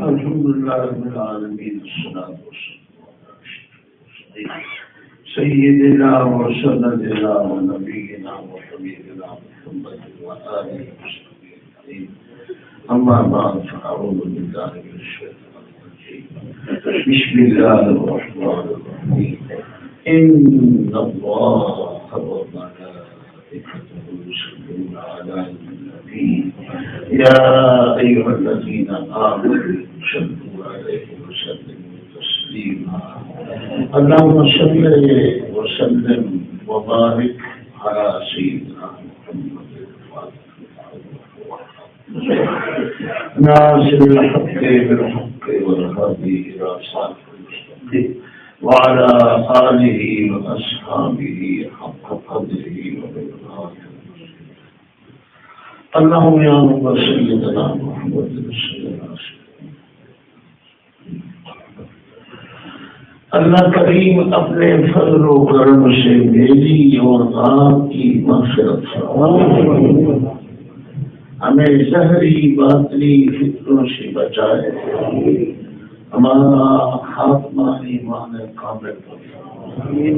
الحمدللہ رب العالمین والصلاة والسلام سیدنا و سندنا و نبینا و حبیبنا محمد و آلہ وصحبہ اجمعین اما بعد فاعوذ باللہ من الشیطان الرجیم بسم اللہ الرحمن الرحیم ان اللہ وملائکته یصلون علی النبی یا ایها الذین آمنوا صلوا علیہ وسلم تسلیما اللهم صل وسلم وبارك على سيدنا محمد ناصر الحق بالحق والهادي الى صراط المستقيم وعلى آله وأصحابه حق قدره ومقداره اللهم يا رب سيدنا محمد صلى الله عليه وسلم اللہ کریم اپنے فضل و کرم سے میری اور آپ کی مغفرت فرمائے، ہمیں ظاہری باطنی فتنوں سے بچائے، ہمارا خاتمہ ایمان کامل فرمائے۔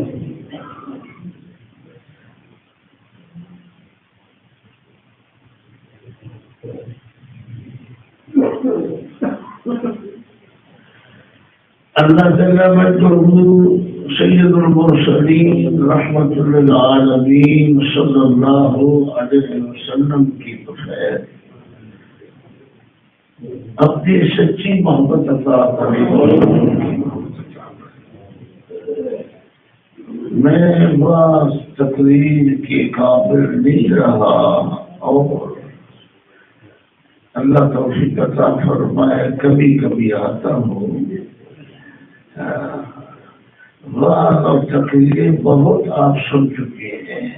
اللہ تعالیٰ مجدہ سید المرسلین رحمت للعالمین صلی اللہ علیہ وسلم کی بخیر اپنی سچی محبت عطا کرے۔ میں بعض تقریر کے قابل نہیں رہا اور اللہ توفیق عطا فرمائے کبھی کبھی آتا ہوں، وعظ اور تقریریں بہت آپ سن چکے ہیں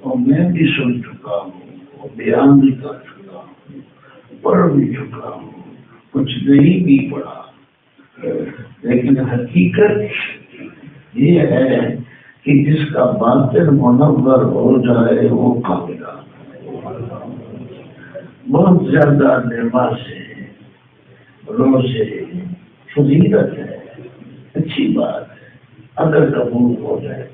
اور میں بھی سن چکا ہوں اور بیان بھی کر چکا ہوں، پڑھ بھی چکا ہوں، کچھ نہیں بھی پڑھا، لیکن حقیقت یہ ہے کہ جس کا باطن منور ہو جائے وہ کامیاب ہے۔ بہت زیادہ نماز ہے، روزے فضیلت ہے، اچھی بات ہے اگر قبول ہو جائے۔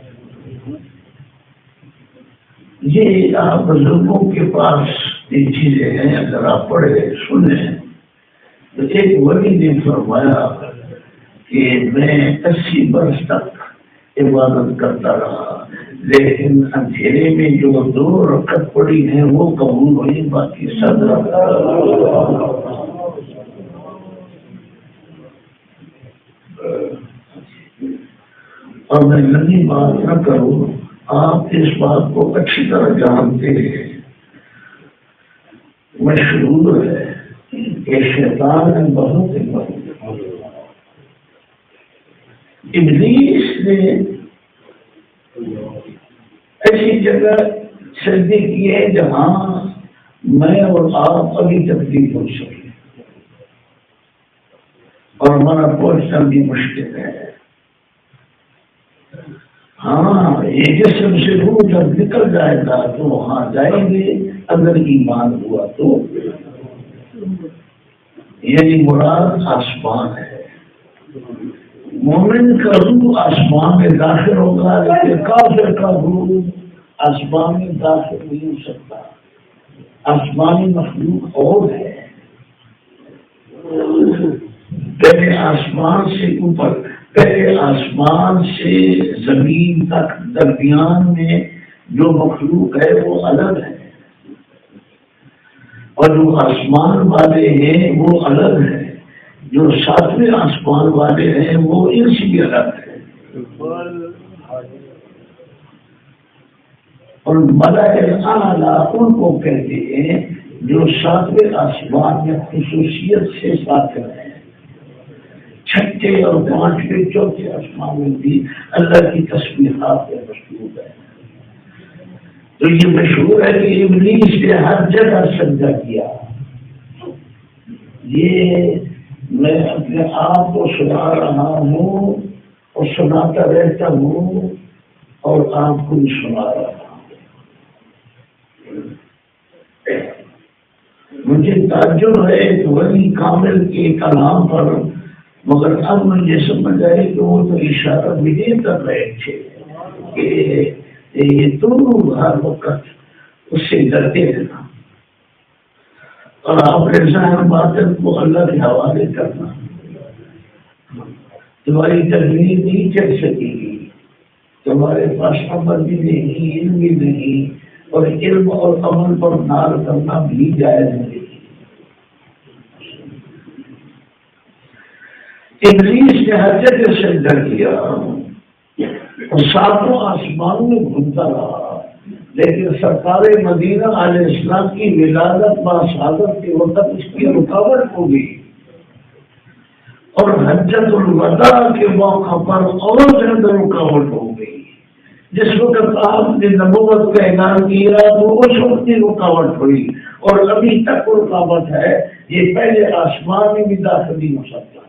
یہ آپ بزرگوں کے پاس یہ چیزیں ہیں، اگر آپ پڑھے سنیں تو ایک ولی نے فرمایا کہ میں 80 برس تک عبادت کرتا رہا، لیکن اندھیرے میں جو 2 رکعت پڑی ہیں وہ قبول ہوئی، باقی سب اور میں لمبی بات نہ کروں، آپ اس بات کو اچھی طرح جانتے ہیں، مشہور ہے کہ شیطان نے بہت ابلیس نے ایسی جگہ سجدے کیے جہاں میں اور آپ ابھی تک نہیں پہنچ سکے اور ہمارا پہنچنا بھی مشکل ہے۔ ہاں، یہ جسم سے روح جب نکل جائے گا تو وہاں جائیں گے اگر ایمان ہوا تو، یعنی مراد آسمان ہے۔ مومن کا روح آسمان میں داخل ہوگا، لیکن کافر کا روح آسمان میں داخل نہیں ہو سکتا۔ آسمانی مخلوق اور ہے، پہلے آسمان سے اوپر، پہلے آسمان سے زمین تک درمیان میں جو مخلوق ہے وہ الگ ہے، اور جو آسمان والے ہیں وہ الگ ہے، جو 7ویں آسمان والے ہیں وہ ان سے بھی الگ ہے۔ اور ملائکہ اعلیٰ ان کو کہتے ہیں جو 7ویں آسمان میں خصوصیت سے ساتھ ہیں، 6 اور 5ویں 4تھے آسمان میں بھی اللہ کی تسبیحات میں مشہور ہے۔ تو یہ مشہور ہے کہ ابلیس نے ہر جگہ سجدہ کیا۔ یہ میں اپنے آپ کو سنا رہا ہوں اور سناتا رہتا ہوں اور آپ کو بھی سنا رہا ہوں. مجھے تعجب ہے کہ ولی کامل کے کلام پر، مگر اب مجھے سمجھ آئے کہ وہ تو اشارہ مجھے کر رہے تھے کہ یہ تو ہر وقت اس سے ڈرتے رہنا اور اپنے ظاہر باطن کو اللہ کے حوالے کرنا. تمہاری تدبیر نہیں چل سکے گی، تمہارے پاس عمل بھی نہیں، علم بھی نہیں، اور علم اور عمل پر نار کرنا بھی جائز نہیں. ابلیس نے ہر جگہ سے ڈر کیا اور ساتوں آسمانوں میں گھومتا رہا، لیکن سرکار مدینہ علیہ السلام کی ولادت باسعادت کے وقت اس کی رکاوٹ ہو گئی، اور حجت الوداع کے موقع پر اور زیادہ رکاوٹ ہو گئی. جس وقت آپ نے نبوت کا اعلان کیا تو اس وقت کی رکاوٹ ہوئی، اور ابھی تک رکاوٹ ہے. یہ پہلے آسمان میں بھی داخل نہیں ہو سکتا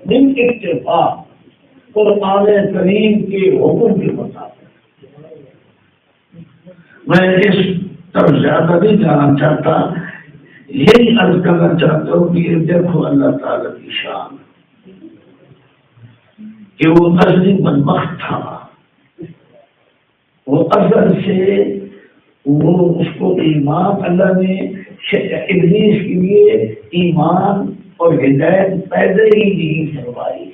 من اتفاق قرآن کریم کے حکم کے مطابق. میں اس طرف زیادہ نہیں جانا چاہتا، یہی عرض کرنا چاہتا ہوں کہ یہ دیکھو اللہ تعالیٰ کی شان کہ وہ ازلی بدبخت تھا. وہ ازل سے وہ اس کو ایمان، اللہ نے ابلیس کے لیے ایمان اور ہدایت پیدا ہی نہیں فرمائی.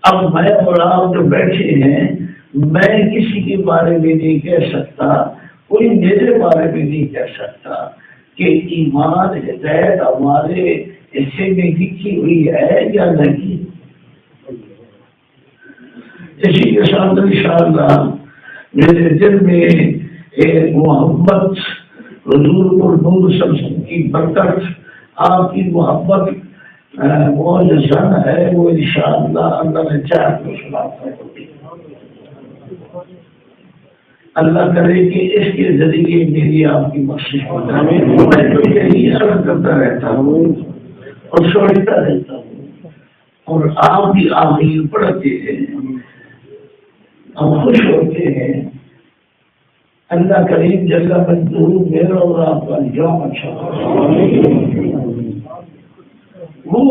اب میں اور آپ جو بیٹھے ہیں، میں کسی کے بارے میں نہیں کہہ سکتا، کوئی میرے بارے میں نہیں کہہ سکتا کہ ایمان ہدایت ہمارے حصے میں لکھی ہوئی ہے یا نہیں. اسی کے ساتھ انشاءاللہ میرے دل میں ایک محبت حضور پر نور صلی اللہ علیہ وسلم کی برکت، آپ کی محبت معجزہ ہے، وہ انشاءاللہ اللہ نے چاہ تو سناتا ہوگی. اللہ کرے کہ اس کے ذریعے میری آپ کی بخشش ہو جائے. میں تو یہی عرض کرتا رہتا ہوں اور سوچتا رہتا ہوں، اور آپ بھی آمین پڑھتے ہیں اور خوش ہوتے ہیں. اللہ کریم جل مجدہ میرا اور آپ کا انجام اچھا ہو. وہ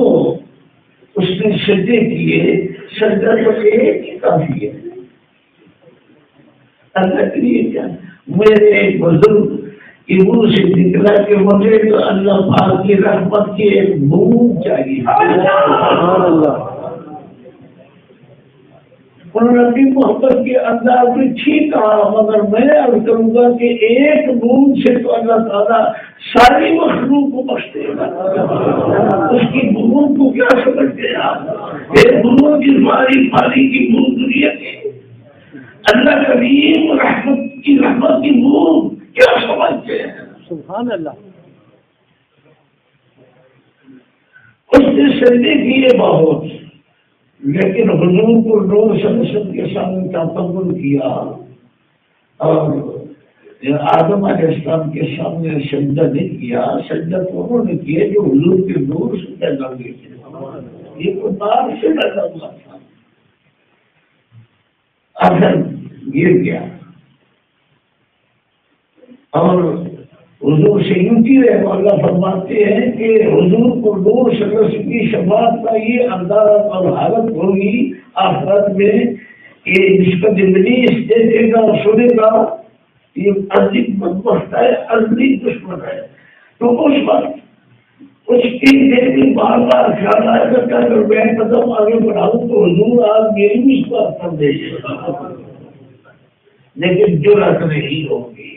اس نے سجدے کیے، سجدہ تو ایک ہی کافی ہے. اللہ کے لیے کیا، میرے ایک بزرگ کی منہ سے نکلا کہ مجھے تو اللہ پاک کی رحمت کی ایک بوند چاہیے. انہوں نے اپنی محبت کے انداز میں ٹھیک کہا، مگر میں عرض کروں گا کہ ایک بوند سے تو اللہ تعالیٰ ساری مخلوق کو بخش دے گا. اس کی بوند کو کیا سمجھتے ہیں آپ؟ ایک بوند کی ساری پانی کی بوند دنیا کی، اللہ کریم رحمت کی بوند کیا سمجھتے ہیں؟ سبحان اللہ. اس نے سجدے کیے بہت، لیکن حضور کو نور صلی اللہ علیہ وسلم کے سامنے تقبل کیا، اور آدم علیہ السلام کے سامنے سجدہ نہیں کیا. سجدہ تو انہوں نے کیا جو حضور کے نور سے پیدا ہوئے تھے. یہ تو نار سے پیدا ہوا تھا. اگر گر گیا اور حضور سے یوتی رہے، اللہ فرماتے ہیں کہ حضور کو نور صلی اللہ علیہ وسلم کی شفاعت کا یہ انداز اور حالت ہوگی آخرت میں کہ جس کا ابلیس دیکھے گا اور سنے گا یہ ازلی بدبخت ہے، ازلی دشمن ہے. تو اس وقت اس کی دل میں بار بار خیال آئے گا کہ اگر میں قدم آگے بڑھاؤں تو حضور آج میری بھی اس بات کر دے گا، لیکن جرأت نہیں ہوگی.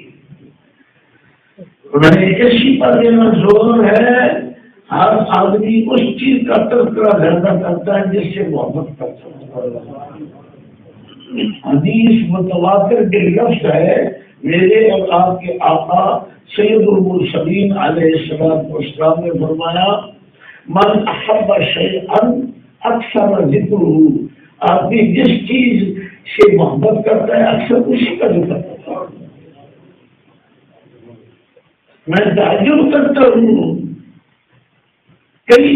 اسی پر میرا زور ہے، ہر آدمی اس چیز کا تذکرہ زیادہ کرتا ہے جس سے محبت کرتا ہے. حدیث متواتر کے لفظ ہے، میرے اور آپ کے آقا سید المرسلین علیہ السلام نے فرمایا، من احب شیئا اکثر ذکرہ. آدمی جس چیز سے محبت کرتا ہے اکثر اسی کا ذکر کرتا ہے. میں تعجب کرتا ہوں، کئی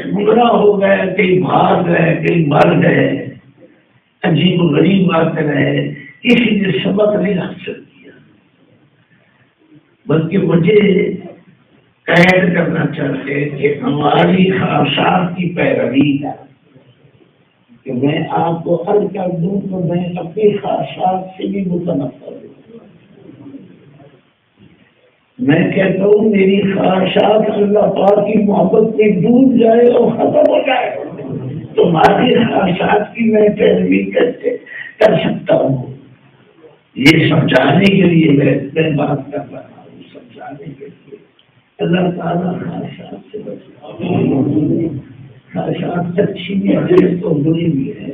گمراہ ہو گئے، کہیں بھاگ گئے، کہیں مر گئے، عجیب و غریب باتیں رہے، کسی نے سبق نہیں حاصل کیا، بلکہ مجھے قید کرنا چاہتے کہ ہماری خواہشات کی پیروی ہے، کہ میں آپ کو عرض کر دوں تو میں اپنی خواہشات سے بھی متنفر ہوں۔ میں کہتا ہوں میری خواہشات اللہ پاک کی محبت میں ڈوب جائے اور ختم ہو جائے، تمہاری خواہشات کی میں پیروی کر سکتا ہوں۔ یہ سمجھانے کے لیے میں بات کر رہا ہوں، سمجھانے کے لیے۔ اللہ تعالیٰ خواہشات سے بچائے، خواہشات اچھی بھی ہے تو بری بھی ہے،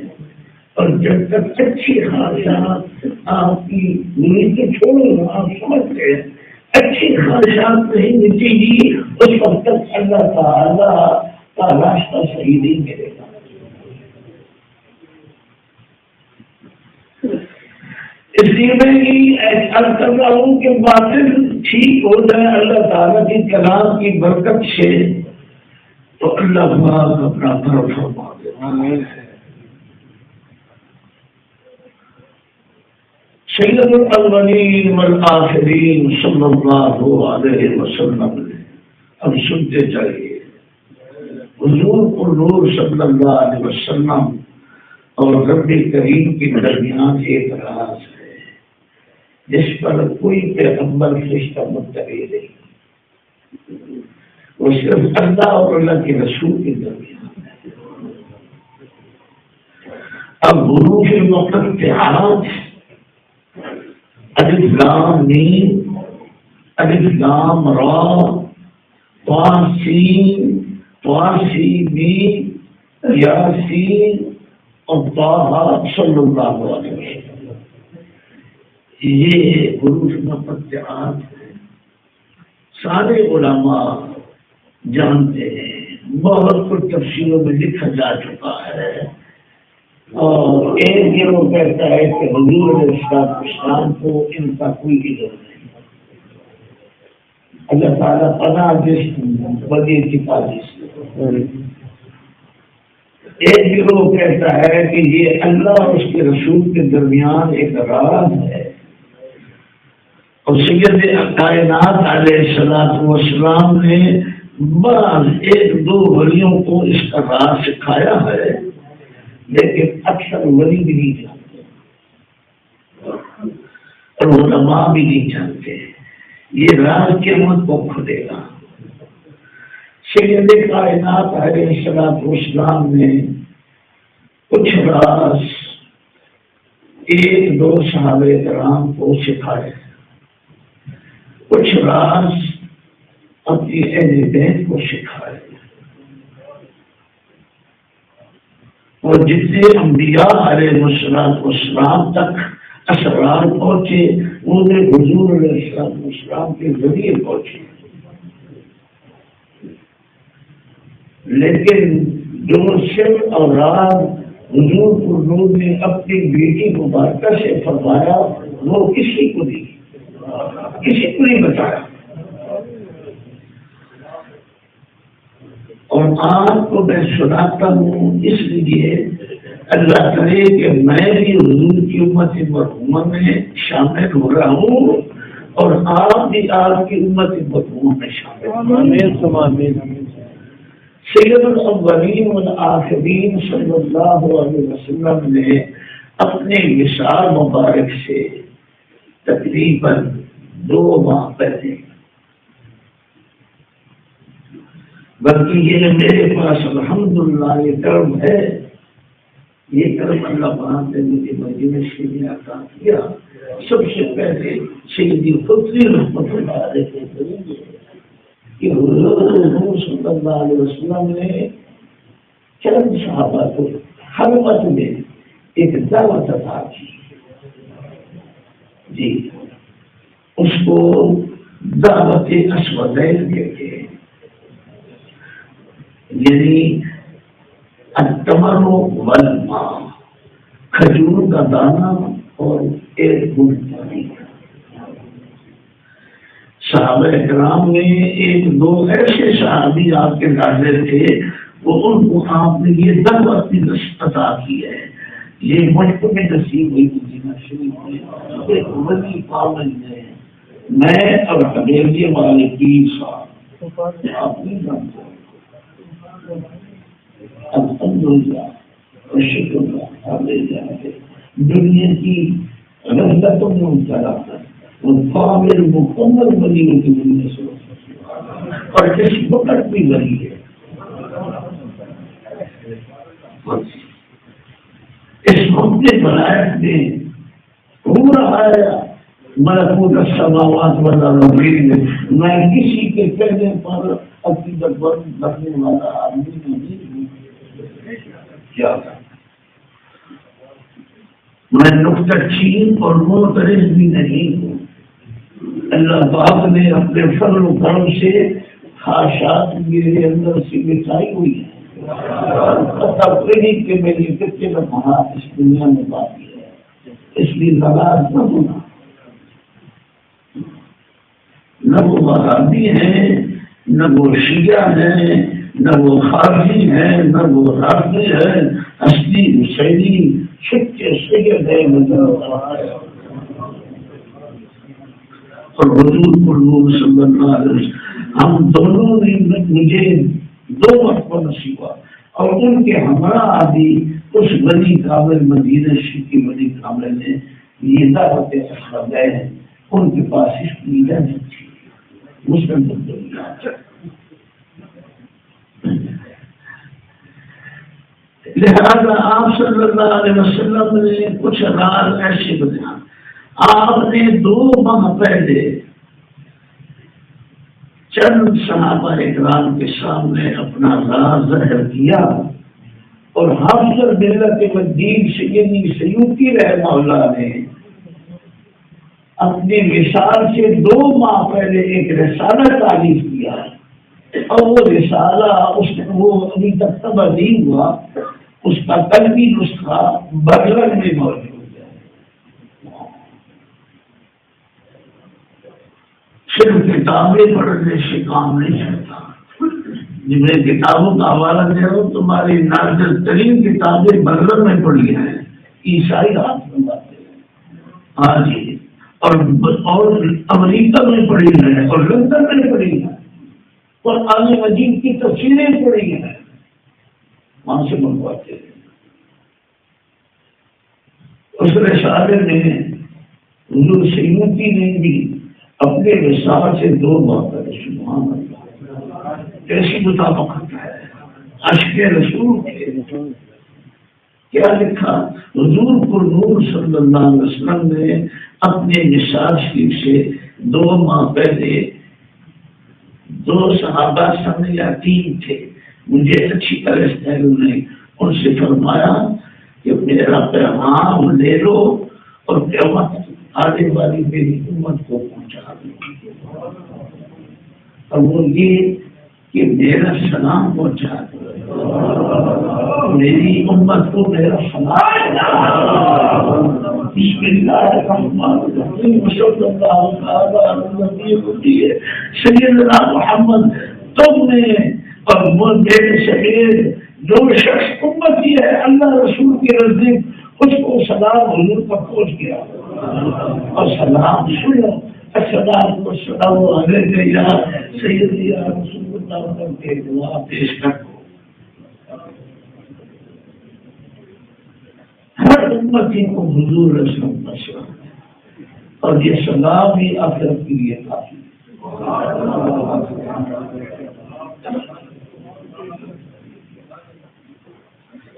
اور جب تک اچھی خواہشات آپ کی بری تو چھوڑو، آپ سمجھتے ہیں اچھی خواہشات نہیں مٹے گی اس وقت تک اللہ تعالیٰ کا راستہ صحیح نہیں ملے گا۔ اس لیے میں عرض کر رہا ہوں کہ باطل ٹھیک ہو جائے اللہ تعالیٰ کی کلام کی برکت سے تو اللہ پاک اپنا طرف فرما دے۔ سید الاولین والآخرین صلی اللہ علیہ وسلم نے، اب سنتے چاہیے، حضور پر نور صلی اللہ علیہ وسلم اور رب کریم کے درمیان ایک راز ہے جس پر کوئی پیغمبر فرشتہ مطلع نہیں، وہ صرف اللہ اور اللہ کے رسول کے درمیان ہے۔ اب حروف مقطعات الف لام میم، الف لام را، طا سین، طا سین میم، یاسین اور طه صلی اللہ علیہ وسلم، یہ حروف مقطعات ہیں۔ سارے علماء جانتے ہیں، بہت کچھ تفسیروں میں لکھا جا چکا ہے، اور ایک گروہ کہتا ہے کہ حضور علیہ السلام کو ان کا کوئی علم نہیں، اللہ تعالیٰ پناہ جس بڑی اتفاقی سے۔ ایک گروہ کہتا ہے کہ یہ اللہ اور اس کے رسول کے درمیان ایک راز ہے، اور سید کائنات علیہ السلام نے بعض ایک دو ولیوں کو اس کا راز سکھایا ہے، لیکن اکثر ولی بھی نہیں جانتے اور علماء بھی نہیں جانتے۔ یہ راز قیامت کو کھلے گا۔ سید کائنات علیہ السلام نے کچھ راز ایک دو صحابہ کرام کو سکھائے، کچھ راز اپنی اہل بیت کو سکھائے، اور جتنے انبیاء علیہ السلام تک اسرار پہنچے انہیں حضور علیہ السلام کے ذریعے پہنچے، لیکن جو سر اور راز حضور پر نے اپنی بیٹی مبارکہ سے فرمایا وہ کسی کو نہیں بتایا۔ اور آپ کو میں سناتا ہوں اس لیے اللہ کرے کہ میں بھی حضور کی امت مرحومہ میں شامل ہو رہا ہوں اور آپ بھی آپ کی امت مرحومہ میں شامل ہوں۔ سید الاولین والآخرین صلی اللہ علیہ وسلم نے اپنے وصال مبارک سے تقریباً 2 ماہ پہلے، بلکہ یہ میرے پاس الحمدللہ یہ کرم ہے، یہ کرم اللہ پاک نے مجھے مدینے سے بھی عطا کیا۔ سب سے پہلے سیدی خدری رحمۃ اللہ علیہ کے ذریعے کہ حضور صلی اللہ علیہ وسلم نے چند صحابہ کو خلوت میں ایک دعوت عطا کی، جی اس کو دعوت اسودین کہتے ہیں، یعنی التمر والماء، کھجور کا دانہ اور ایک گھونٹ پانی۔ صحابہ کرام میں ایک دو ایسے صحابی آپ کے حاضر تھے، وہ ان کو آپ نے یہ دعوت کی عطا کی ہے. یہ مجھ کو بھی نصیب ہوئی مدینہ شریف میں ایک ولی پاون ہے. میں اور حویلی والے 3 سال آپ نہیں جانتے. الحمدللہ اور شکر اللہ دنیا کی رحمتوں میں اترا وہ کامل مکمل بنی ہوئی دنیا سے اور کسی وقت بھی بنی ہے. اس وقت بلایت میں پورا آیا ملکوت السماوات والارضین میں. میں کسی کے کہنے پر عقیدت بند رکھنے والا آدمی نہیں ہوں. کیا میں نقطہ چین اور معترض بھی نہیں ہوں. اللہ پاک نے اپنے فضل و کرم سے خواہشات میرے اندر سے مٹائی ہوئی ہے. کہ میری کتنے لمحات اس دنیا میں باقی ہے. اس لیے ناراض نہ ہونا. نہ وہ وہابی ہیں نہ وہ شیعہ ہیں نہ وہ خارجی ہیں نہ وہ رافضی ہیں. اصلی حسینی سچے سید ہے اور حضور قربان صلی اللہ علیہ وسلم. ہم دونوں نے مجھے 2 مرتبہ نصیب ہوا اور ان کے ہمراہ بھی اس ولی کامل مدینہ شریف کی ولی کامل نے یہ دعوت اخلاق گئے ہیں. ان کے پاس اس کی اجازت تھی. مسلم لہذا آپ صلی اللہ علیہ وسلم نے کچھ راز ایسے بتایا. آپ نے 2 ماہ پہلے چند صحابہ اکرام کے سامنے اپنا راز ظاہر کیا اور حافظ ملت الدین سیدی سیوطی رحمہ اللہ نے اپنی مثال سے 2 ماہ پہلے ایک رسالہ تالیف کیا اور وہ رسالہ وہ ابھی تک تباہ نہیں ہوا. اس کا قلبی نسخہ برلن میں موجود ہے. صرف کتابیں پڑھنے سے کام نہیں چلتا. جب میں کتابوں کا حوالہ دے رہا ہوں تمہاری نازل ترین کتابیں برلن میں پڑھی ہیں. عیسائی ہاتھ میں باتیں ہیں. ہاں جی. اور امریکہ میں پڑھی ہے اور لندن میں پڑھی ہے اور قرآن مجید کی تفسیریں پڑھی ہیں. وہاں سے منگواتے ہیں. اس رسالے میں حضور سیوطی نے بھی اپنے رسالے سے 2 ماہ پہلے سبحان اللہ کیسی مطابقت ہے. عشق رسول کے کیا لکھا. حضور پر نور صلی اللہ علیہ وسلم نے اپنے نثار شریف سے 2 ماہ پہلے 2 صحابہ سمجھ یا 3 تھے مجھے اچھی طرح سے نے ان سے فرمایا کہ میرا پیغام لے لو اور قیامت آنے والی میری امت کو پہنچا دو. اور وہ یہ کہ میرا سلام پہنچا دو. میری امت کو میرا سلام. بسم اللہ الرحمن الرحیم. صلی اللہ علیہ وسلم. سیدنا محمد تم نے اور میرے شہید جو شخص امتی ہے اللہ رسول کے نزدیک اس کو سلام حضور تک پہنچ گیا اور سلام سنو. السلام والسلام علیک یا سیدی یا رسول اللہ کے دعا پیش کر. ہر امتی کو حضور رسول کا سلام اور یہ سلام ہی آخرت کے لیے کافی.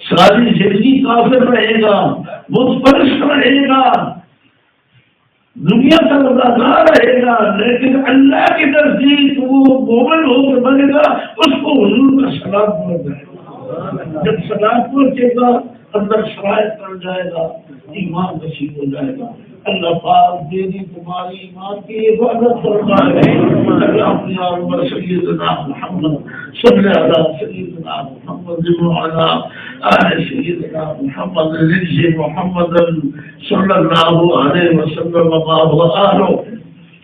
ساری زندگی کافر رہے گا بت پرست رہے گا دنیا کا وفادار رہے گا لیکن اللہ کے نزدیک وہ مومن ہو کر بنے گا. اس کو حضور کا سلام پہنچ جائے گا. جب سلام پہنچے گا اندر شرائط پڑ جائے گا ایمان نصیب ہو جائے گا. اللہ پاک میری تمہاری ایمان کی حفاظت فرمائے. اللہ سیدنا محمد صلی اللہ سیدنا محمد وعلی آل سیدنا محمد رضی محمد صلی اللہ علیہ وسلم وآلہ.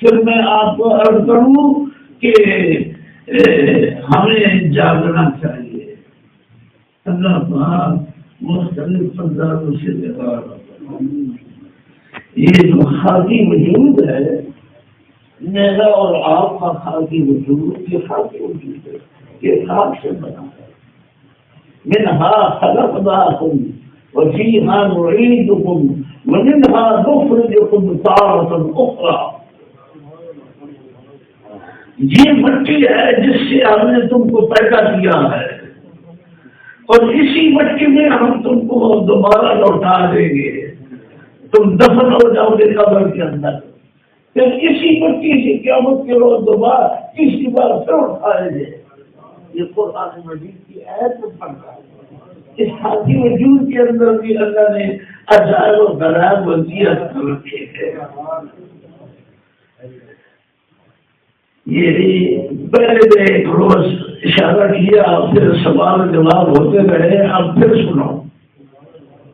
پھر میں آپ کو عرض کروں کہ ہمیں جاگنا چاہیے. اللہ پاک مختلف اندازوں سے دیتا ہے. یہ جو خاکی وجود ہے میرا اور آپ کا خاکی وجود، یہ خاکی وجود ہے، یہ خاک سے بنا ہے. منہا خلقناکم وفیہا نعیدکم ومنہا نخرجکم تارۃ اخری. یہ مٹی ہے جس سے ہم نے تم کو پیدا کیا ہے، اور اسی مٹی میں ہم تم کو دوبارہ لوٹا دیں گے. تم دفن ہو جاؤ گے قبر کے اندر، پھر اسی مٹی سے قیامت کے روز دوبارہ تیسری بار پھر اٹھائے گے. یہ قرآن مجید کی آیت میں پڑھتا ہے. اس خاکی وجود کے اندر بھی اللہ نے عجائب و غرائب وزیرت کر رکھے ہیں. یہ پہلے میں ایک روز اشارہ کیا، پھر سوال جواب ہوتے رہے. اب پھر سنو،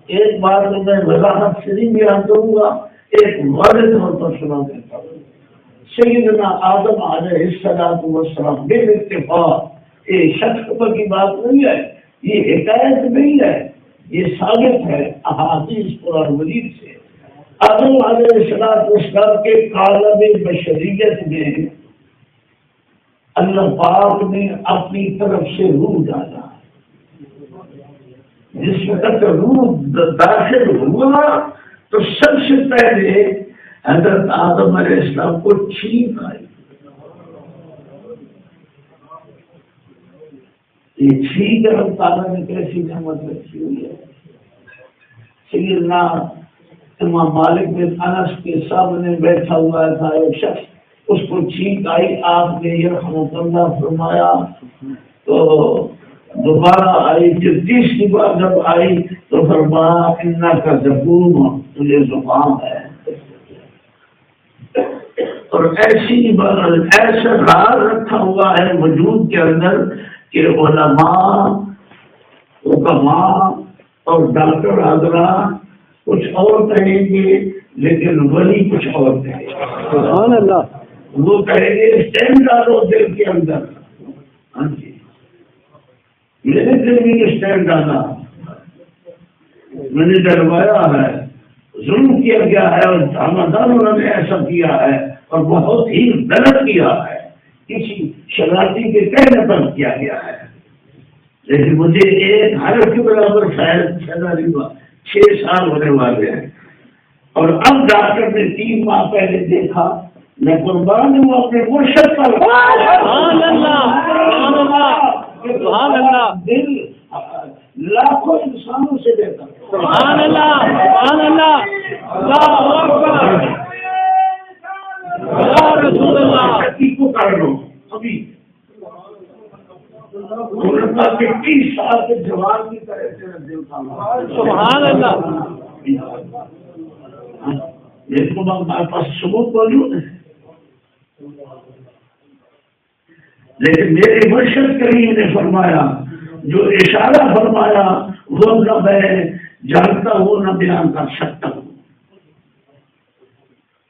ایک بار میں وضاحت سے نہیں بیان کروں گا، ایک واضح طور پر سنا دیتا ہوں. سیدنا آدم علیہ السلام بالاتفاق، یہ شخص کی بات نہیں ہے، یہ حکایت نہیں ہے، یہ ثابت ہے احادیث قرآن مجید سے. آدم علیہ السلام کے عالم بشریت میں اللہ پاک نے اپنی طرف سے روح ڈالا. جس وقت روح داخل ہوا تو سب سے پہلے حضرت آدم علیہ السلام کو چھینک آئی. یہ چھینک اللہ تعالیٰ نے کیسی نعمت رکھی ہوئی ہے. سیدنا امام مالک بن انس کے سامنے بیٹھا ہوا تھا ایک شخص، اس کو چھینک آئی. آپ نے یرحمک اللہ فرمایا تو دوبارہ آئی. پھر تیسری بار جب آئی تو فرمایا انک زکوم، تجھے زکام ہے. اور ایسی ایسا راز رکھا ہوا ہے وجود کے اندر کہ علماء، حکماء اور ڈاکٹر حضرات کچھ اور کہیں گے لیکن ولی کچھ اور کہیں گے. سبحان اللہ. وہ کہیں گے اسٹینڈ ڈالو دل کے اندر. ہاں جی، میرے دل میں اسٹینڈ ڈالا، میں نے ڈروایا ہے، ظلم کیا گیا ہے اور دانوں نے ایسا کیا ہے اور بہت ہی غلط کیا ہے، کسی شرارتی کے کہنے پر کیا گیا ہے. لیکن مجھے ایک حرف کے برابر فائدہ نہیں ہوا. 6 سال ہونے والے ہیں اور اب ڈاکٹر نے 3 ماہ پہلے دیکھا. میں قربان ہوں اپنے مرشد پر. سبحان اللہ. دل لاکھوں انسانوں سے بہتر. سبحان اللہ. سبحان اللہ. اللہ اکبر. یا رسول اللہ. کو کر لو ابھی 30 سال کے جوان کی طرح سے دل کا. سبحان اللہ. میرے کو ہمارے پاس ثبوت موجود ہے، لیکن میرے مرشد کریم نے فرمایا، جو اشارہ فرمایا وہ نہ میں جانتا ہوں نہ بیان کر سکتا ہوں.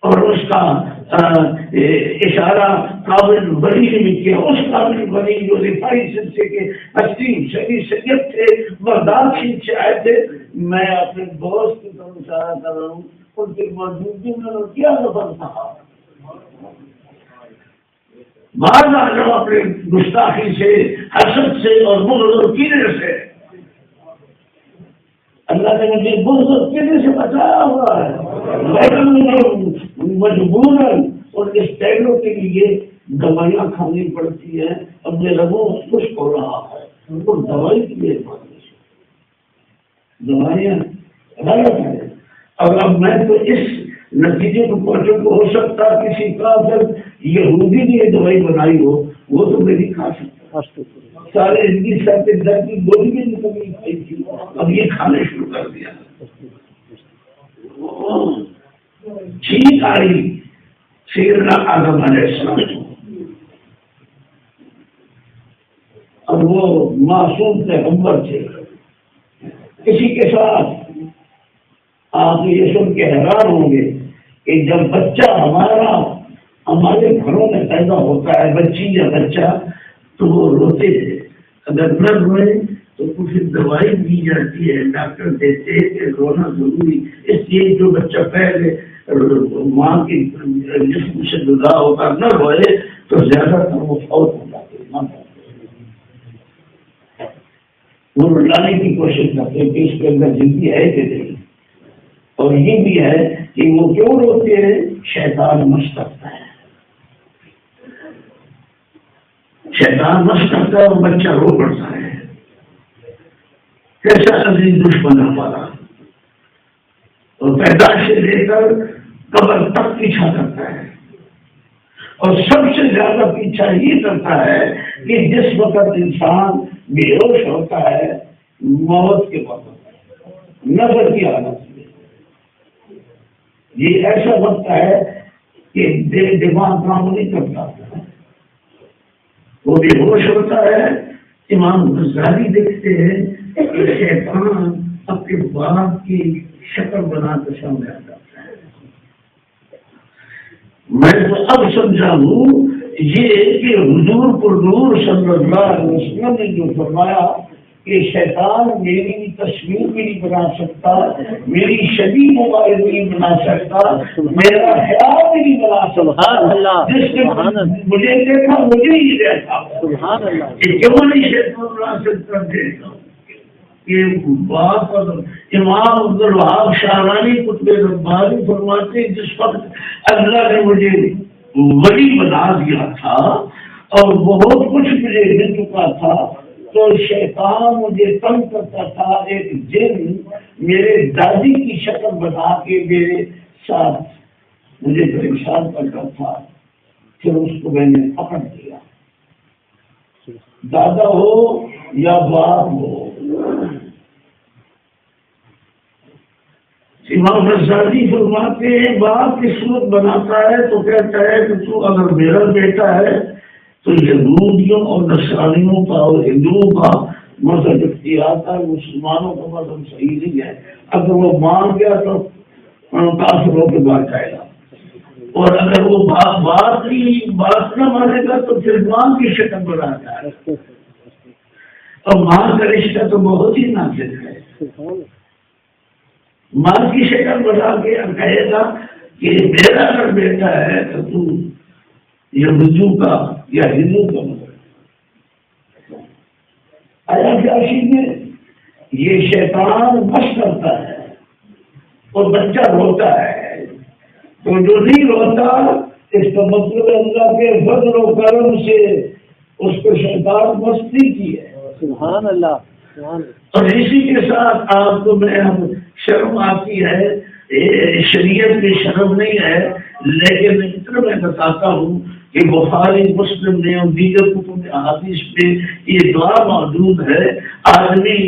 اور اس کا اشارہ قابل ولی نے بھی کیا. اس قابل ولی جو رفاعی سلسلے کے 80 شریف سید تھے، بغداد سے آئے تھے. میں اپنے دوست کی طرف اشارہ کر رہا ہوں، ان کی موجودگی میں کیا نظر تھا. بعض آدم اپنے گستاخی سے، حسد سے اور بغض اور کینے سے، اللہ نے مجھے بغض اور کینے سے بچایا ہوا ہے. لیکن مجبوراً اور اس ٹائموں کے لیے دوائیاں کھانی پڑتی ہیں. اب میرا منہ خشک ہو رہا ہے اور دوائی کی دوائیاں غلط ہیں. اور اب میں تو اس نتیجے کو پہنچوں کو ہو سکتا کسی کافر یہودی نے یہ دوائی بنائی ہو، وہ تو میری کھا سکتا. سارے ان کی سر کے درد کی گولی بھی نہیں کبھی کھائی تھی، اب یہ کھانے شروع کر دیا. ٹھیک آئی سیدنا آدم علیہ السلام. اب وہ معصوم پیغمبر تھے. کسی کے ساتھ آپ یہ سن کے حیران ہوں گے کہ جب بچہ ہمارے گھروں میں پیدا ہوتا ہے، بچی یا بچہ، تو وہ روتے تھے. اگر نہ روئے تو کچھ دوائی دی جاتی ہے، ڈاکٹر دیتے ہیں کہ رونا ضروری، اس لیے جو بچہ پہلے ماں کی جسم سے جدا ہو کر نہ روئے تو زیادہ تر وہ فوت ہو جاتے ہیں، وہ لانے کی کوشش کرتے ہیں کہ اس کے اندر زندگی ہے کہ نہیں۔ اور یہ بھی ہے کہ وہ کیوں روتے ہیں، شیطان مست کرتا ہے، شیطان مست کرتا ہے اور بچہ رو پڑتا ہے، کیسا عزیز دشمن ہمارا، اور پیدائش سے لے کر قبر تک پیچھا کرتا ہے، اور سب سے زیادہ پیچھا یہ کرتا ہے کہ جس وقت انسان بے ہوش ہوتا ہے، موت کے وقت، نظر کی حالت میں، یہ ایسا وقت ہے کہ دماغ کام نہیں کرتا، وہ بے ہوش ہوتا ہے۔ امام غزالی دیکھتے ہیں کہ شیطان اپنے باپ کی شکل بنا کر سامنے آ جاتا ہے۔ میں تو اب سمجھا ہوں یہ کہ حضور پرنور صلی اللہ علیہ وسلم نے جو فرمایا کہ شیطان میری تصویر بھی نہیں بنا سکتا، میری شبیہ موبائل بھی نہیں بنا سکتا، میرا خیال بھی نہیں بنا سکتا، جس نے مجھے دیکھا مجھے ہی دیکھا، کہ کیوں نہیں شیطان بنا سکتا دیکھا۔ یہ بات امام عبدالوہاب شاہرانی قطب ربانی فرماتے ہیں جس وقت اللہ نے مجھے ولی بنا دیا تھا اور بہت کچھ مجھے مل چکا تھا تو شیطان مجھے تنگ کرتا تھا، ایک جن میرے دادی کی شکل بنا کے میرے ساتھ مجھے پریشان کرتا تھا، پھر اس کو میں نے پکڑ لیا، دادا ہو یا باپ ہو۔ امام غزالی فرماتے ہیں باپ کی صورت بناتا ہے تو کہتا ہے کہ تو اگر میرا بیٹا ہے تو یہودیوں اور نصرانیوں کا اور ہندوؤں کا مذہب اختیار ہے، مسلمانوں کا مذہب صحیح نہیں ہے، اگر وہ مان گیا تو کافروں کے بعد جائے گا، اور اگر وہ بات کی بات نہ مانے گا تو پھر ماں کی شکل بناتا ہے، اور ماں کا رشتہ تو بہت ہی نازک ہے، ماں کی شکل بنا کے کہے گا کہ میرا اگر بیٹا ہے تو تو یہودیوں کا یا ہندو کا مذہب آیا جاشی میں یہ شیطان مشق کرتا ہے اور بچہ روتا ہے، تو جو نہیں روتا اس کا مطلب اللہ کے فضل و کرم سے اس کو شیطان مستی کی ہے۔ سبحان اللہ۔ اور اسی کے ساتھ آپ کو میں شرم آتی ہے، شریعت میں شرم نہیں ہے، لیکن اتنا میں بتاتا ہوں کہ بخاری مسلم نے اور دیگر کتب احادیث میں یہ دعا موجود ہے، آدمی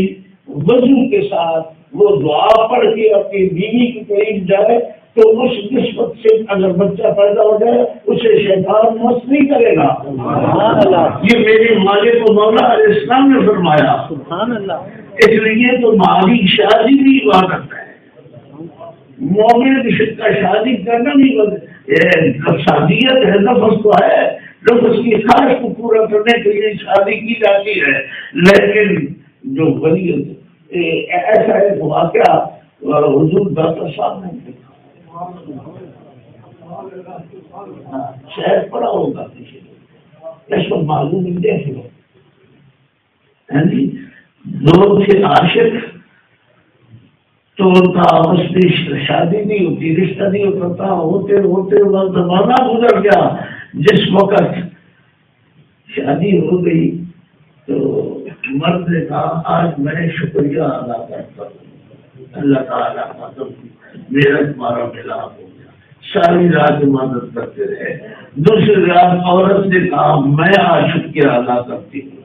وضو کے ساتھ وہ دعا پڑھ کے اپنی بیوی کے قریب جائے تو اس نسبت سے اگر بچہ پیدا ہو جائے اسے شیطان مس نہیں کرے گا۔ یہ میرے مالک و مولا علیہ السلام نے فرمایا۔ سبحان اللہ۔ اس لیے تو مالی شادی بھی عبادت ہے، مومن کا شادی کرنا بھی شادیت ہے، نفس تو ہے، نفس کی خواہش کو پورا کرنے کے لیے شادی کی جاتی ہے، لیکن جو ولی ایسا ایک واقعہ حضور ڈاکٹر صاحب نے دیکھا، شہر پڑا ہوگا کسی اس کو معلوم نہیں دیکھ لو، لوگ تھے عاشق تو ان کا آپس میں شادی نہیں ہوتی، رشتہ نہیں ہوتا، ہوتے ہوتے زمانہ گزر گیا، جس وقت شادی ہو گئی تو مرد نے کہا آج میں شکریہ ادا کرتا ہوں اللہ تعالیٰ کا، تو میرا تمہارا ملاپ ہو گیا، ساری رات عبادت کرتے رہے، دوسری رات عورت نے کہا میں آج شکریہ ادا کرتی ہوں،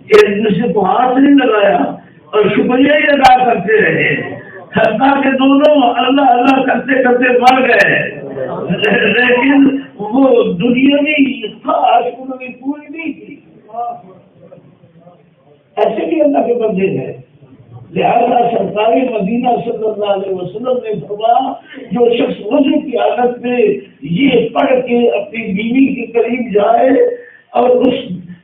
ایک دوسرے کو ہاتھ نہیں لگایا اور شکریہ ہی ادا کرتے رہے، حتیٰ کہ دونوں اللہ اللہ کرتے کرتے مر گئے، لیکن وہ دنیاوی خواہش انہوں پوری نہیں کی۔ ایسے بھی اللہ کے بندے ہیں، لہذا سرکار مدینہ صلی اللہ علیہ وسلم نے فرمایا جو شخص وضو کی حالت میں یہ پڑھ کے اپنی بیوی کے قریب جائے اور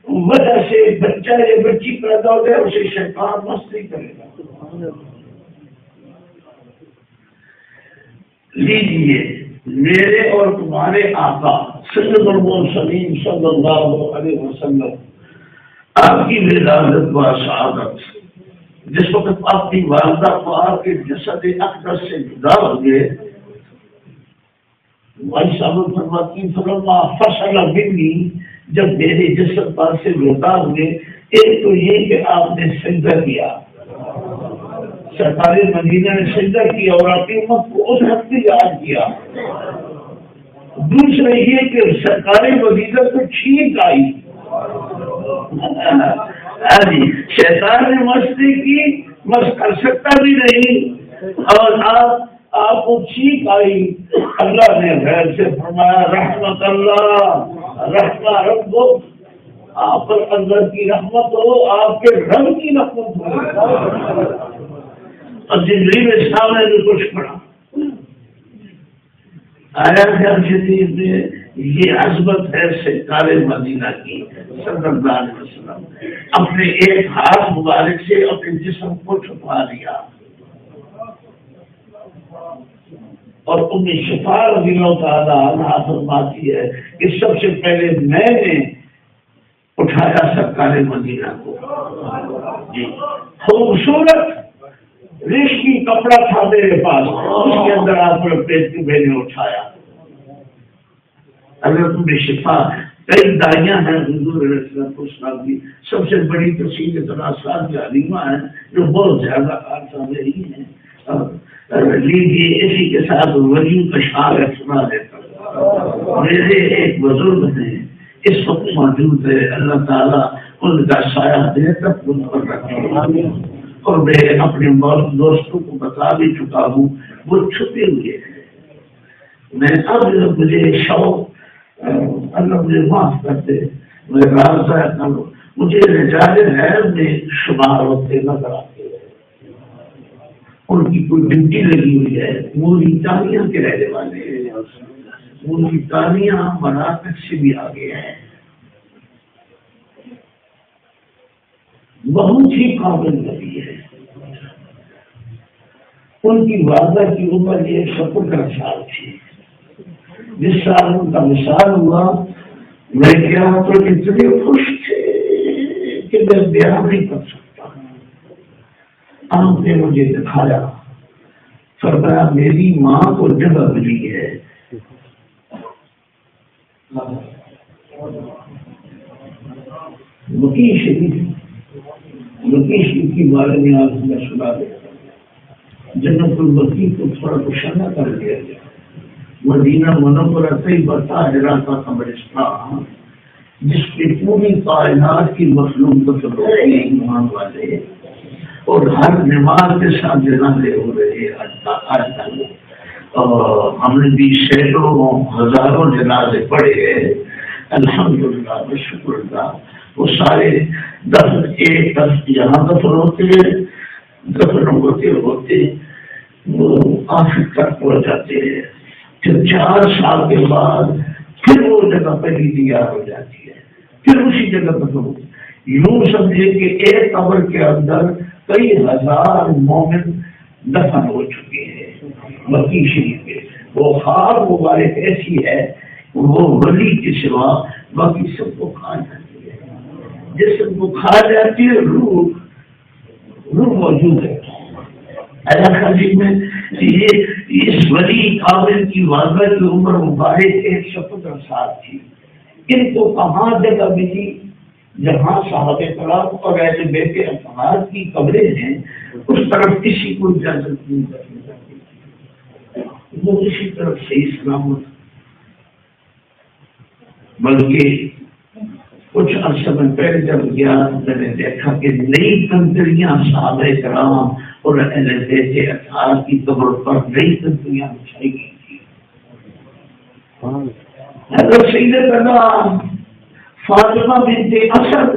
وجہ سے بچہ یا بچی پیدا ہو جائے اسے شیطان مست نہیں کرے گا. لیجیے میرے اور تمہارے آقا سید المرسلین صلی اللہ علیہ وسلم آپ کی ولادت و سعادت جس وقت آپ کی والدہ پاک کے جسد اقدس سے جدا ہو گئے، بھائی صاحب فرماتی فرما فصل منی، جب میرے جسد پر سے جدا ہوئے، ایک تو یہ کہ آپ نے سجدہ کیا، سرکار مدینہ نے سجدہ کیا اور آپ کی امت کو اس حق سے یاد کیا. دوسرا یہ کہ سرکار مدینہ کو چھینک آئی، شیطان نے مستی کی، مس کر سکتا بھی نہیں، اور آپ کو چھینک آئی. اللہ نے غیر سے فرمایا رحمت اللہ رحمہ رب، آپ پر اللہ کی رحمت ہو، آپ کے رب کی رحمت ہو. اور جبریل السلام نے بھی کچھ پڑھا، آیا خیال شریف میں یہ عظمت ہے سرکار مدینہ کی صلی اللہ علیہ وسلم. اپنے ایک ہاتھ مبارک سے اپنے جسم کو چھپا لیا، اور ام شفا رضی اللہ تعالیٰ عنہا فرماتی ہے کہ سب سے پہلے میں نے اٹھایا سرکار مدینہ کو. جی خوبصورت ریشمی کپڑا تھا میرے پاس، اس کے اندر آپ کو پیٹ کے میں نے اٹھایا. اگر تمہیں شفا کئی دائیاں ہیں حضور علیہ السلام کی، سب سے بڑی تفصیل تناسات علیمہ ہیں جو بہت زیادہ عرصہ رہی ہیں. لیجیے اسی کے ساتھ وجود اشعار سنا دیتا ہوں. میرے ایک بزرگ ہیں اس وقت موجود ہے، اللہ تعالیٰ ان کا سایہ دیر تک ان پر رکھے، اور میں اپنے دوستوں کو بتا بھی چکا ہوں وہ چھپے ہوئے ہیں. میں اب مجھے شوق، اللہ مجھے معاف کرتے، میں راز کروں، مجھے رجال غیر میں شمار ہوتے نظر آتے ہیں. ان کی کوئی ڈیوٹی لگی ہوئی ہے، موریتانیہ کے رہنے والے ہیں، موریتانیہ مراکز سے بھی آگے ہیں، بہت ہی قابل نبی ہے. ان کی والدہ کی عمر 117 سال تھی. جس سال ان کا مثال ہوا میں کیا تو اتنے خوش تھے کہ میں بیان نہیں کر سکتا. آپ نے مجھے دکھایا، فرمایا میری ماں کو جگہ ملی ہے. مکی شریف کی بارے میں آج میں سنا دیا. جنت المکی کو تھوڑا کشانہ کر دیا گیا. مدینہ منورہ طیبہ طاہرہ کا قبرستان جس کی پوری کائنات کی مخلوق کو ایمان والے اور ہر نماز کے ساتھ جنازے ہو رہے آج تک. اور ہم نے بھی سینکڑوں ہزاروں جنازے پڑھے ہیں الحمدللہ بشکر اللہ. وہ سارے دفن ایک دفن یہاں دفن ہوتے وہ آخر تک پہنچ جاتے ہیں. پھر 4 سال کے بعد پھر وہ جگہ پہلی تیار ہو جاتی ہے، پھر اسی جگہ پر ہو. یوں سمجھے کہ ایک قبر کے اندر کئی ہزار مومن دفن ہو چکے ہیں. مکی شریف کے وہ خار مبارک ایسی ہے وہ ولی کے سوا باقی سب کو کھا جاتی ہے. جسم کو کھا جاتی ہے، روح موجود ہے. میں یہ اس ولی قابل کی والدہ کی عمر مبارک 117 سال تھی. ان کو کہاں جگہ ملی؟ جہاں صحابہ کرام اور اہل بیت اطہار کی قبریں ہیں اس طرف کسی کو اجازت نہیں کرنی چاہیے. وہ اسی طرف سے سلامت. بلکہ کچھ عرصہ میں پہلے جب گیا میں نے دیکھا کہ نئی کنکریاں صحابہ کرام اور اہل بیت اطہار کی قبر پر نئی کنکریاں بچھائی گئی تھی. حضرت سیدتنا فاطمہ بنت اسد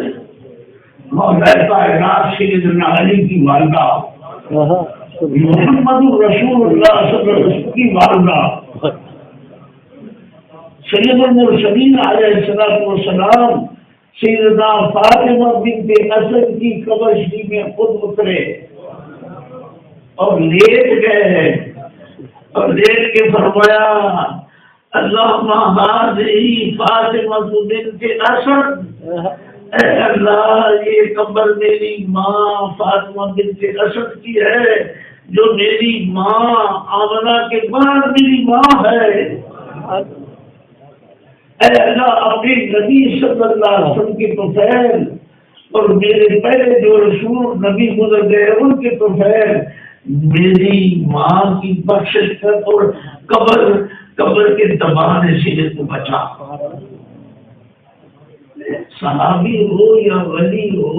مولا کائنات سیدنا علی کی والدہ، محمد رسول اللہ صلی اللہ علیہ وسلم کی والدہ، سید المرسلین علیہ السلام سیدنا فاطمہ بنت اسد کی قبر شریف میں خود اترے اور لیٹ گئے اور لیٹ کے فرمایا اللہم ہذہ فاطمہ بنت اسد، اے اللہ یہ قبر میری ماں فاطمہ بنت اسد کی ہے جو میری ماں آمنہ کے بعد میری ماں ہے۔ اے اللہ اپنے نبی صلی اللہ علیہ وسلم کے طفیل اور میرے پہلے جو رسول نبی گزر گئے ان کے طفیل میری ماں کی بخشش کر اور قبر کے دبانے سے کو بچا۔ صحابی ہو یا ولی ہو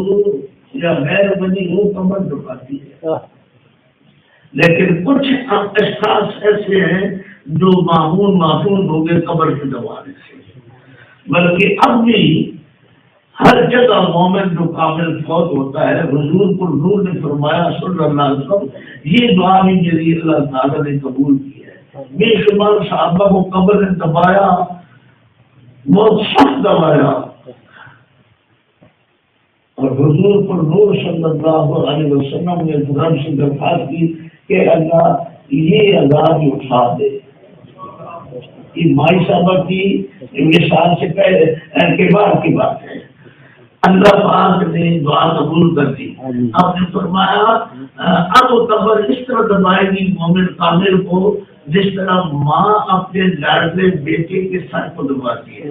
یا غیر ولی ہو قبر دباتی ہے، لیکن کچھ اشخاص ایسے ہیں جو معصوم ہو گئے قبر کے دبانے سے۔ بلکہ اب بھی ہر جگہ مومن جو کامل فوت ہوتا ہے، حضور پر نور نے فرمایا صلی اللہ علیہ وسلم یہ دعا بھی میری اللہ تعالیٰ نے قبول کی ہے۔ بے شمار صحابہ کو قبر نے دبایا، بہت سخت دبایا، اور حضور پر نور صلی اللہ علیہ وسلم نے رب سے درخواست کی کہ اللہ یہ عذاب اٹھا دے۔ یہ مائی صاحبہ کی مثال سے پہلے کے بعد کی بات ہے۔ اللہ پاک نے دعا قبول کر دی۔ آپ نے فرمایا اب قبر اس طرح دبائے گی مومن کامل کو جس طرح ماں اپنے لاڈلے بیٹے کے سر کو دباتی ہے۔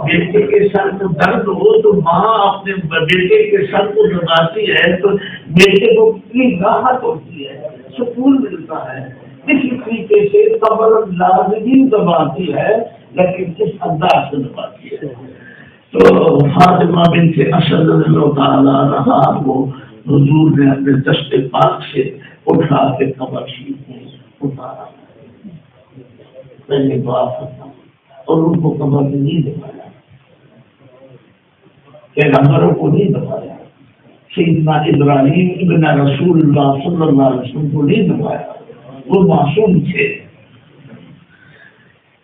بیٹے کے سر کو درد ہو تو ماں اپنے بیٹے کے سر کو دباتی ہے تو بیٹے کو کتنی راحت ہوتی ہے، سکون ملتا ہے۔ اسی طریقے سے قبر لازمی دباتی ہے لیکن کس انداز سے دباتی ہے۔ تو فاطمہ بنت اسد رضی اللہ تعالیٰ عنہا کو حضور نے اپنے دست پاک سے اٹھا کے قبر شریف میں اتارا، پہلے دعا کرتا اور ان کو قبر میں نہیں دبایا، پیغمبروں کو نہیں دبایا، سیدنا ابراہیم ابن رسول اللہ صلی اللہ علیہ وسلم کو نہیں دبایا، وہ معصوم تھے۔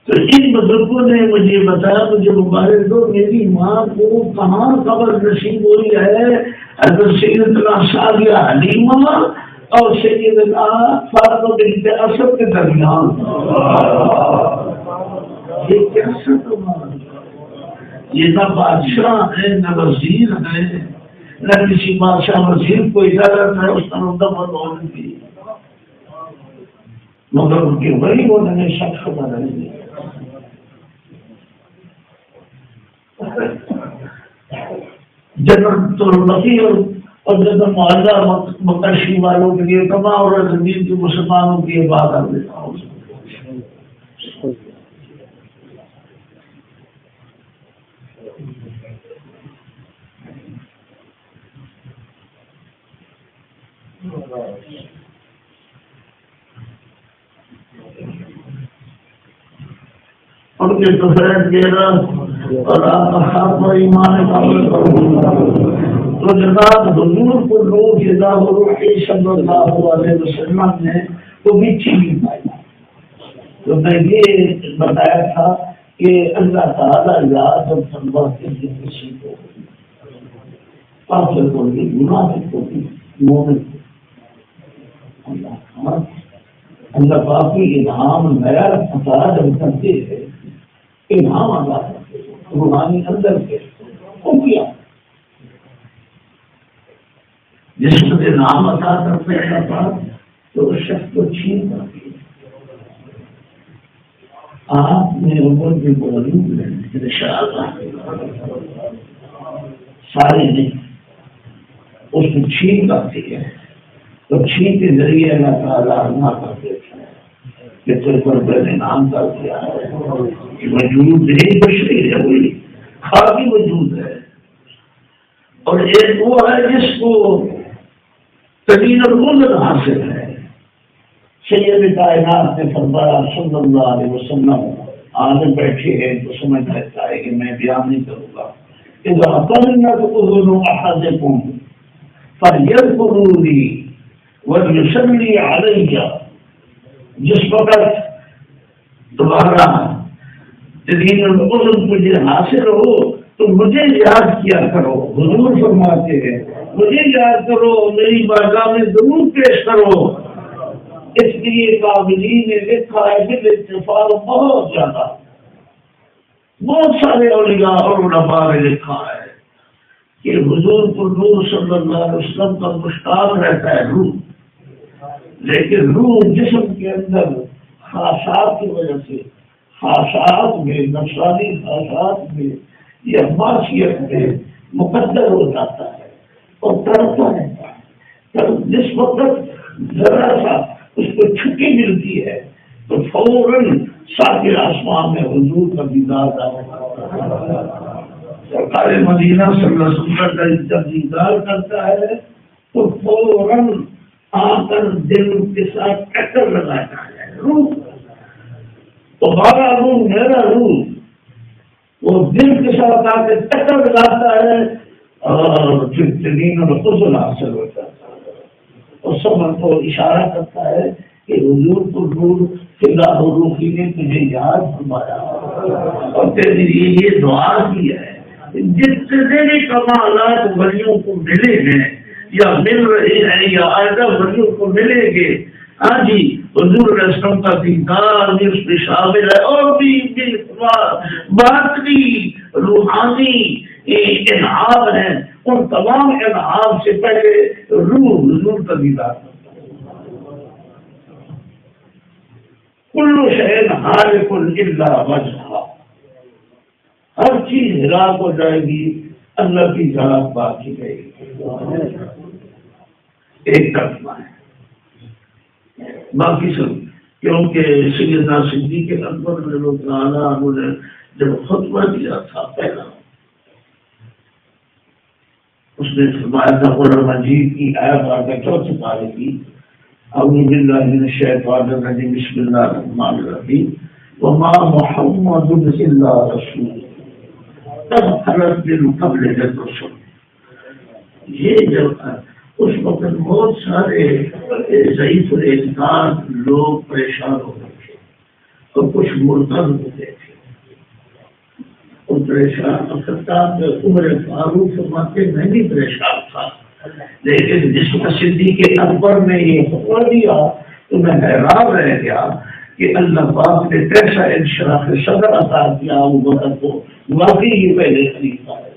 تو ان بزرگوں نے مجھے بتایا، مجھے مبارک دو، میری ماں کو کہاں قبر نصیب ہوئی ہے؟ حضرت سیدنا سعدیہ حلیمہ اور سیدنا فاطمہ بنت اسد کے درمیان۔ یہ کیا سب، یہ نہ بادشاہ ہے نہ وزیر ہے، نہ کسی بادشاہ وزیر کو اجازت ہے اس طرح ہونے کی، مگر ان کے وہی ہونے میں شک خبر نہیں ہے۔ جنرل طلبی اور جنرل معاہدہ مکشی والوں کے لیے تمام اور زمین کے مسلمانوں کی بات کر دیتا ہوں۔ ان کے تفرید گیرہ اور آپ کا ایمان کامل تو جناب حضور کو روح جدا روح صلی اللہ علیہ وسلم نے وہ بھی چھین پائی۔ تو میں یہ بتایا تھا کہ اللہ تعالیٰ یاد اور فرماتے ہیں کسی کو، کافر کو بھی، منافق کو بھی، مومن کو، اللہ پاک کی انعام نیا عطا جب کرتے ہیں، انعام عطا کرتے ہیں روحانی اندر کے وہ کیا جس کو انعام عطا کرتے ہیں اللہ پاک تو اس شخص کو چھین کرتی ہے۔ آپ نے عمر کے موجود ہیں انشاءاللہ سارے نہیں اس کو چھین کرتی ہے، تو چھین کے ذریعے اللہ تعالیٰ نہ کر دیتا ہے کہ تجھ پر میں نے انعام کر دیا ہے، وجود نہیں بشری ہے، وہی خاکی وجود ہے، اور ایک وہ ہے جس کو تدین العذر حاصل ہے۔ سید کائنات نے فرمایا صلی اللہ علیہ وسلم آگے بیٹھے ہیں تو سمجھ رہتا ہے کہ میں بیان نہیں کروں گا، اذا قلنت اذن احدکم فلیذکرونی ولیصلی علی، جس وقت تمہارا تدین العذر مجھے حاصل ہو تو مجھے یاد کیا کرو، حضور فرماتے ہیں مجھے یاد کرو، میری بارگاہ میں ضرور پیش کرو۔ اس لیے قابلی نے لکھا ہے کہ اتفاق بہت زیادہ، بہت سارے اولیاء اور علماء نے لکھا ہے کہ حضور کو نور صلی اللہ علیہ وسلم کا مشتاق رہتا ہے روح، لیکن روح جسم کے اندر خاصات کی وجہ سے، خاصات میں، نفسانی خاصات میں یا معصیت میں مقدر ہو جاتا ہے اور تڑپتا رہتا ہے۔ جس وقت ذرا سا اس کو چھٹی ملتی ہے تو فوراً ساتھ آسمان میں حضور کا دیدار آتا، سرکار مدینہ صلی اللہ علیہ وسلم کا جب دیدار کرتا ہے تو فوراً آ کر دل کے ساتھ ٹکر لگاتا ہے۔ روح تمہارا روح، میرا روح، وہ دل کے ساتھ آ کے ٹکر لگاتا ہے اور پھر تنین اور فضل حاصل ہو جاتا ہے اور سب کو اشارہ کرتا ہے کہ حضور کو نور فضا و روحی نے تجھے یاد فرمایا اور تیرے لیے یہ دعا کی ہے۔ جتنے بھی کمالات ولیوں کو ملے ہیں یا مل رہے ہیں یا آئندہ ولیوں کو ملیں گے، ہاں جی، حضور علیہ السلام کا دیدار بھی اس میں شامل ہے، اور بھی باطنی روحانی انعام ہیں۔ ان تمام انعام سے پہلے روح حضور کا دیدار کرتا ہے۔ کل شیء ہالک الا وجہہ، ہر چیز ہلاک ہو جائے گی، اللہ کی ذات باقی رہے گی۔ ایک ترجمہ ہے، باقی سب کیونکہ سیدنا صدیق اکبر رضی اللہ تعالیٰ عنہ نے جب خطبہ دیا تھا پہلا، اس نے فرمایا تھا قرآن مجید کی آیت نمبر 4 پارے کی، اعوذ باللہ من الشیطان الرجیم، بسم اللہ الرحمن الرحیم، وما محمد الا رسول قد خلت من قبلہ الرسل۔ یہ جب اس وقت بہت سارے ضعیف الاعتقاد لوگ پریشان ہو گئے تھے اور کچھ مرتد ہو گئے تھے اور پریشان خطاب عمر فاروق فرماتے میں بھی پریشان تھا، لیکن جس وقت صدیق اکبر نے یہ خطبہ دیا تو میں حیران رہ گیا کہ اللہ پاک نے کیسا انشراح صدر عطا کیا ابو بکر کو، واقعی یہ پہلے خلیفہ ہے،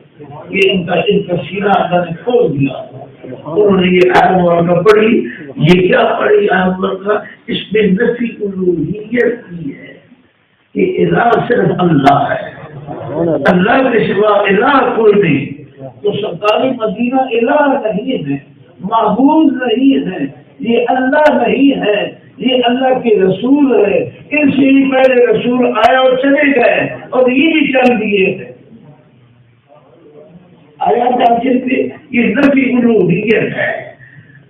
یہ ان کا سینہ اللہ نے کھول دیا۔ انہوں نے یہ آیت مبارکہ پڑھی، یہ کیا پڑھی آیت مبارکہ؟ اس میں نفی الوہیت کی ہے کہ الہ صرف اللہ ہے، اللہ کے سوا الہ کوئی نہیں۔ تو سرکار مدینہ الہ نہیں ہے، معبود نہیں ہے، یہ اللہ نہیں ہے، یہ اللہ کے رسول ہے۔ ان سے ہی پہلے رسول آیا اور چلے گئے اور یہ بھی چل دیے ہیں۔ آیات سے یہ نفی الوہیت ہے،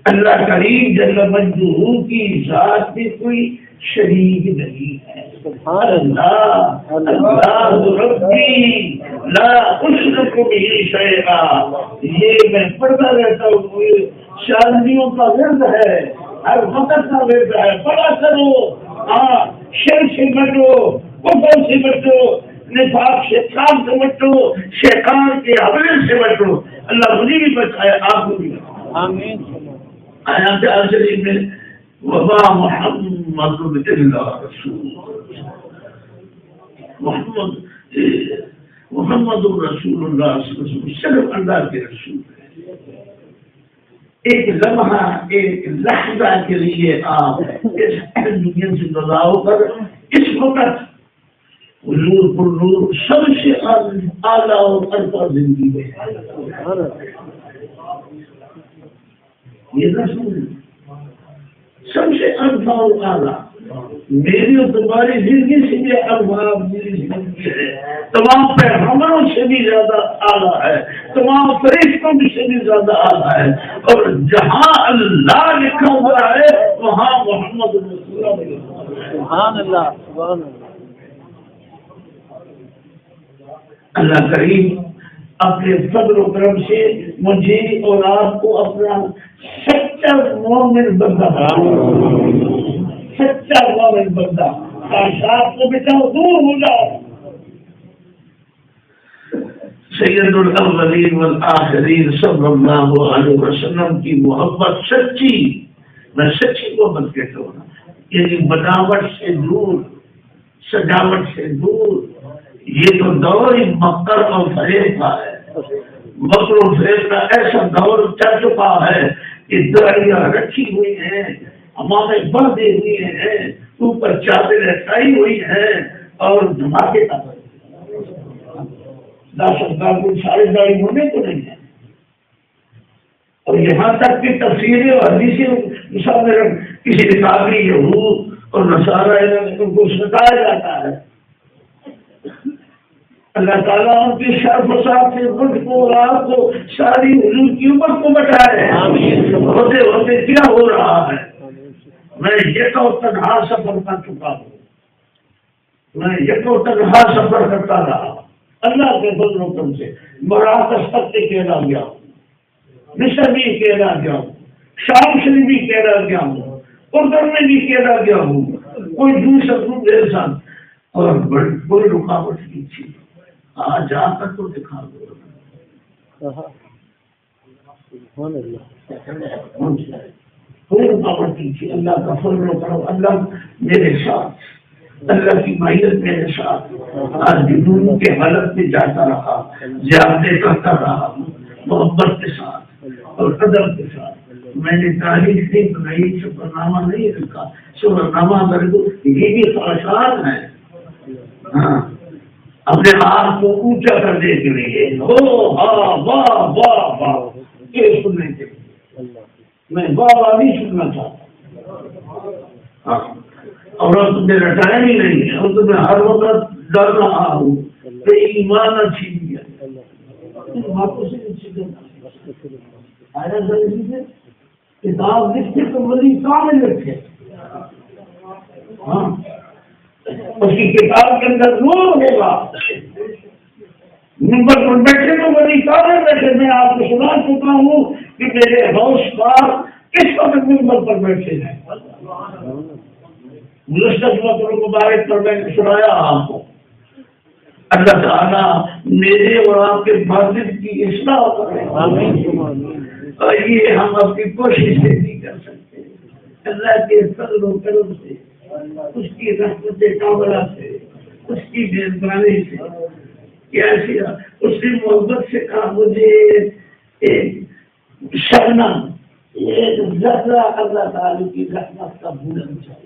اللہ کریم جل مجدہ کی ذات میں کوئی شریک نہیں ہے۔ اللہ اللہ ربی لا اشرک بہ شیئا، یہ میں پڑھتا رہتا ہوں، شادیوں کا ورد ہے، ہر وقت کا ورد ہے، پڑھا کرو، ہاں، شرک سے بچو، کفر سے بچو، نفاق شیطان سے بچو، شیطان کے حملے سے بچو۔ اللہ مجھے بھی بچائے، آپ کو بھی آمین۔ آیات شریف میں وما محمد الا رسول، محمد رسول اللہ صلی اللہ علیہ وسلم صرف اللہ کے رسول ہے۔ ایک لمحہ، ایک لحظہ کے لیے آپ اس دنیا سے جدا ہو کر اس وقت حضور پر نور سب سے اعلیٰ اور ارفع زندگی ہے، یہ رسول سب سے ارفع اور اعلیٰ۔ میری اور تمہاری زندگی سے بھی ارفع میری زندگی ہے، تمام پیغمبروں سے بھی زیادہ اعلیٰ ہے، تمام فرشتوں سے بھی زیادہ اعلیٰ ہے، اور جہاں اللہ لکھا ہوا ہے وہاں محمد رسول اللہ لکھا ہوا ہے۔ سبحان اللہ، سبحان اللہ۔ اللہ کریم اپنے فضل و کرم سے مجھے اور آپ کو اپنا سچا مومن بندہ، سچا مومن بندہ، خواہشات کو بچاؤ، دور ہو جاؤ، سید الاولین والآخرین صلی اللہ علیہ وسلم کی محبت سچی، میں سچی محبت کہتا ہوں نا، یعنی بناوٹ سے دور، سجاوٹ سے دور. یہ تو دور ہی مکر اور فریب کا ہے. مکر و فریب کا ایسا دور چل چکا ہے کہ داڑیاں رکھی ہوئی ہیں، ہمارے باندھے ہوئے ہیں، اوپر چادریں ٹائی ہوئی ہیں اور دھماکے کا کوئی سارے داڑھی ہونے کو نہیں ہے. اور یہاں تک کہ تفسیریں اور حدیثیں سامنے کسی نے کہا کہ یہود اور نصارہ ان کو ستایا جاتا ہے. اللہ تعالیٰ ان کی شرف و صاحب سے ملک کو اور آپ کو ساری حضور کی امت کو بچائے. ہوتے ہوتے کیا ہو رہا ہے؟ میں یک و تنہا سفر کر چکا ہوں، میں یک و تنہا سفر کرتا رہا اللہ کے فضل و کرم سے. مراکش تک کے کہنا گیا ہوں، مصر بھی کہنا گیا ہوں، شام شریف بھی کہنا گیا ہوں، اردن میں بھی کہنا گیا ہوں. کوئی دوسرا میرے ساتھ اور کوئی رکاوٹ نہیں تھی. آج جا کر تو دکھا دو، کوئی رکاوٹ نہیں تھی. اللہ کا فضل و کرم، اللہ میرے ساتھ، اللہ کی مائیت میرے ساتھ. آج جنون کے حالت میں جاتا رہا، زیارتیں کرتا رہا محبت کے ساتھ اور قدر کے ساتھ. میں نے تاریخ نہیں بنائی، سفرنامہ نہیں لکھا. سفرنامہ میرے کو یہ بھی خواہشات ہیں. ہاں، اپنے آپ کو اونچا کرنے کے لیے ہو ہاں واہ واہ واہ یہ سننے کے لیے میں واہ واہ نہیں سننا چاہتا. ہاں، اور اب میرا ٹائم ہی نہیں ہے، اور تو میں ہر وقت ڈر رہا ہوں کہ ایمان نہ چھین گیا. کتاب لکھتے تو ولی کامل لکھے. ہاں، اس کی کتاب کے اندر نور ہوگا. نمبر پر بیٹھے تو ولی کامل بیٹھے. میں آپ کو سنا چکا ہوں کہ میرے ہوش پار کس وقت نمبر پر بیٹھے ہیں. مبارک پر میں نے سنایا آپ کو. اللہ تعالیٰ میرے اور آپ کے باطن کی اصلاح کرے. اور یہ ہم اپنی کوشش سے نہیں کر سکتے. اللہ کے فضل و کرم سے، اس کی رحمت کاملہ سے، اس کی مہربانی سے، کیسے اس کی محبت سے کہا مجھے ایک شبنم، ایک ذرہ اللہ تعالیٰ کی رحمت کا بھولن چاہیے.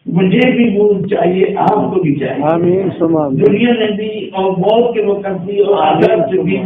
مجھے بھی بھول چاہیے، آپ کو بھی چاہیے. دنیا میں بھی اور موت کے وقت بھی اور آخرت میں بھی.